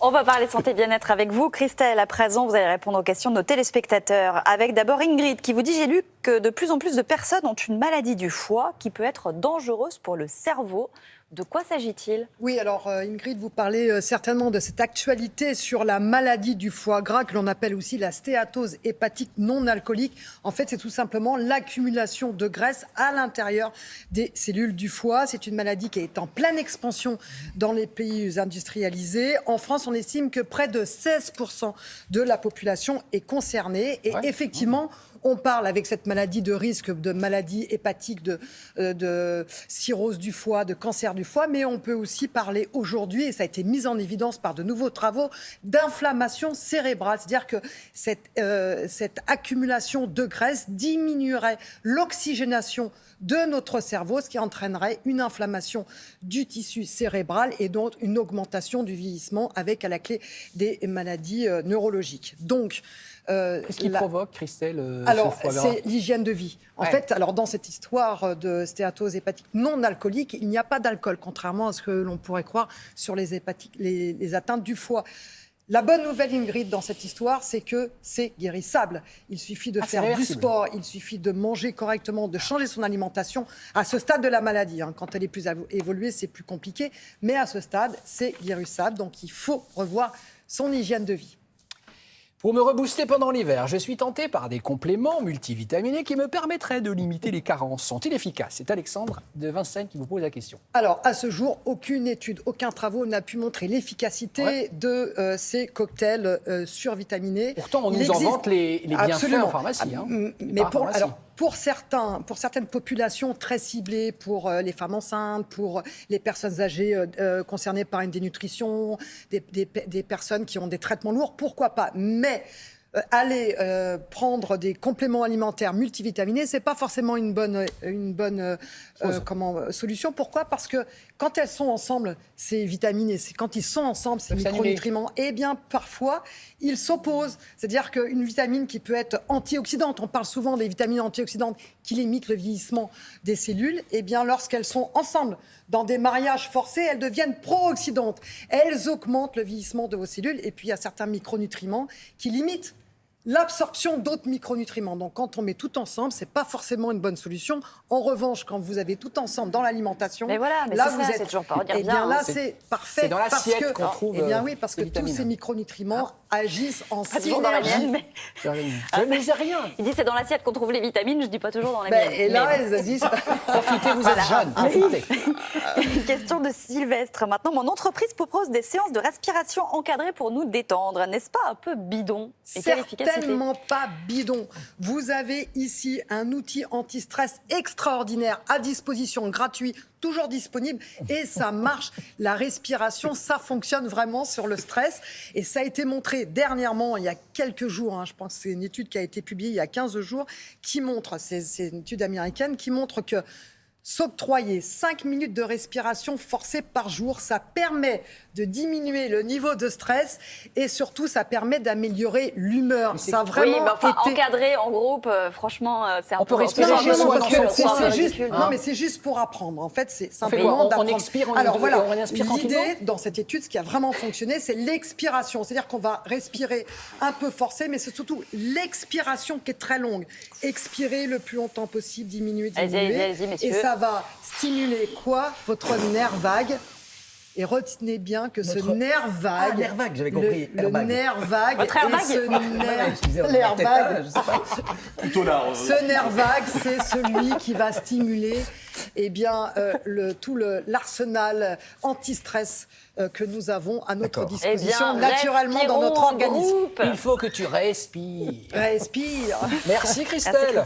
On va parler santé bien-être avec vous. Christelle, à présent, vous allez répondre aux questions de nos téléspectateurs. Avec d'abord Ingrid qui vous dit « J'ai lu que de plus en plus de personnes ont une maladie du foie qui peut être dangereuse pour le cerveau. De quoi s'agit-il ?» Oui, alors Ingrid, vous parlez certainement de cette actualité sur la maladie du foie gras que l'on appelle aussi la stéatose hépatique non alcoolique. En fait, c'est tout simplement l'accumulation de graisse à l'intérieur des cellules du foie. C'est une maladie qui est en pleine expansion dans les pays industrialisés. En France, on estime que près de 16% de la population est concernée. Et effectivement, on parle avec cette maladie de risque de maladie hépatique, de cirrhose du foie, de cancer du foie, mais on peut aussi parler aujourd'hui, et ça a été mis en évidence par de nouveaux travaux, d'inflammation cérébrale. C'est-à-dire que cette accumulation de graisse diminuerait l'oxygénation de notre cerveau, ce qui entraînerait une inflammation du tissu cérébral et donc une augmentation du vieillissement avec à la clé des maladies neurologiques. Donc, qu'est-ce qui provoque, Christelle, alors, ce foie gras ? c'est l'hygiène de vie. En fait, alors dans cette histoire de stéatose hépatique non alcoolique, il n'y a pas d'alcool, contrairement à ce que l'on pourrait croire sur les atteintes du foie. La bonne nouvelle, Ingrid, dans cette histoire, c'est que c'est guérissable. Il suffit de faire du sport, il suffit de manger correctement, de changer son alimentation. À ce stade de la maladie, quand elle est plus évoluée, c'est plus compliqué. Mais à ce stade, c'est guérissable. Donc, il faut revoir son hygiène de vie. Pour me rebooster pendant l'hiver, je suis tenté par des compléments multivitaminés qui me permettraient de limiter les carences. Sont-ils efficaces ? C'est Alexandre de Vincennes qui vous pose la question. Alors, à ce jour, aucune étude, aucun travaux n'a pu montrer l'efficacité de ces cocktails survitaminés. Pourtant, on nous en vante les bienfaits en pharmacie. Mais pour certaines populations très ciblées, pour les femmes enceintes, pour les personnes âgées concernées par une dénutrition, des personnes qui ont des traitements lourds, pourquoi pas ? Mais aller prendre des compléments alimentaires multivitaminés, c'est pas forcément une bonne solution. Pourquoi ? Parce que quand elles sont ensemble, ces vitamines, quand ils sont ensemble, ces micronutriments, eh bien parfois ils s'opposent. C'est-à-dire qu'une vitamine qui peut être antioxydante, on parle souvent des vitamines antioxydantes qui limitent le vieillissement des cellules, eh bien lorsqu'elles sont ensemble dans des mariages forcés, elles deviennent pro-oxydantes. Elles augmentent le vieillissement de vos cellules. Et puis il y a certains micronutriments qui limitent l'absorption d'autres micronutriments. Donc, quand on met tout ensemble, c'est pas forcément une bonne solution. En revanche, quand vous avez tout ensemble dans l'alimentation, mais voilà, mais là, c'est toujours pas redire bien. Là, c'est parfait. C'est dans l'assiette qu'on trouve. Eh bien oui, parce que tous ces micronutriments agissent en synergie. Dans la mienne, mais... Je ne disais rien. Il dit c'est dans l'assiette qu'on trouve les vitamines. Je dis pas toujours dans la mienne. Et là, elles disent profitez, vous êtes jeune. Profitez. Une question de Sylvestre. Maintenant, mon entreprise propose des séances de respiration encadrées pour nous détendre. N'est-ce pas un peu bidon ? Certainement pas bidon. Vous avez ici un outil anti-stress extraordinaire à disposition, gratuit, toujours disponible, et ça marche. La respiration, ça fonctionne vraiment sur le stress, et ça a été montré dernièrement, il y a quelques jours, je pense que c'est une étude qui a été publiée il y a 15 jours, qui montre, c'est une étude américaine, qui montre que s'octroyer 5 minutes de respiration forcée par jour, ça permet de diminuer le niveau de stress et surtout, ça permet d'améliorer l'humeur. Ça a vraiment encadré en groupe, franchement, c'est un peu... On peut respirer chez soi dans son coin. Non, mais c'est juste pour apprendre. En fait, c'est simplement d'apprendre. On expire, on inspire tranquillement. L'idée, dans cette étude, ce qui a vraiment fonctionné, c'est l'expiration. C'est-à-dire qu'on va respirer un peu forcé, mais c'est surtout l'expiration qui est très longue. Expirer le plus longtemps possible, diminuer. Allez-y, messieurs. Et ça va stimuler quoi ? Votre nerf vague. Et retenez bien que ce nerf vague... Ah, nerf vague, j'avais compris. Le nerf vague... Votre airbag ? Plutôt là. Ce nerf vague, c'est celui qui va stimuler tout l'arsenal anti-stress que nous avons à notre disposition, naturellement dans notre organisme. Il faut que tu respires. Respire. Merci Christelle.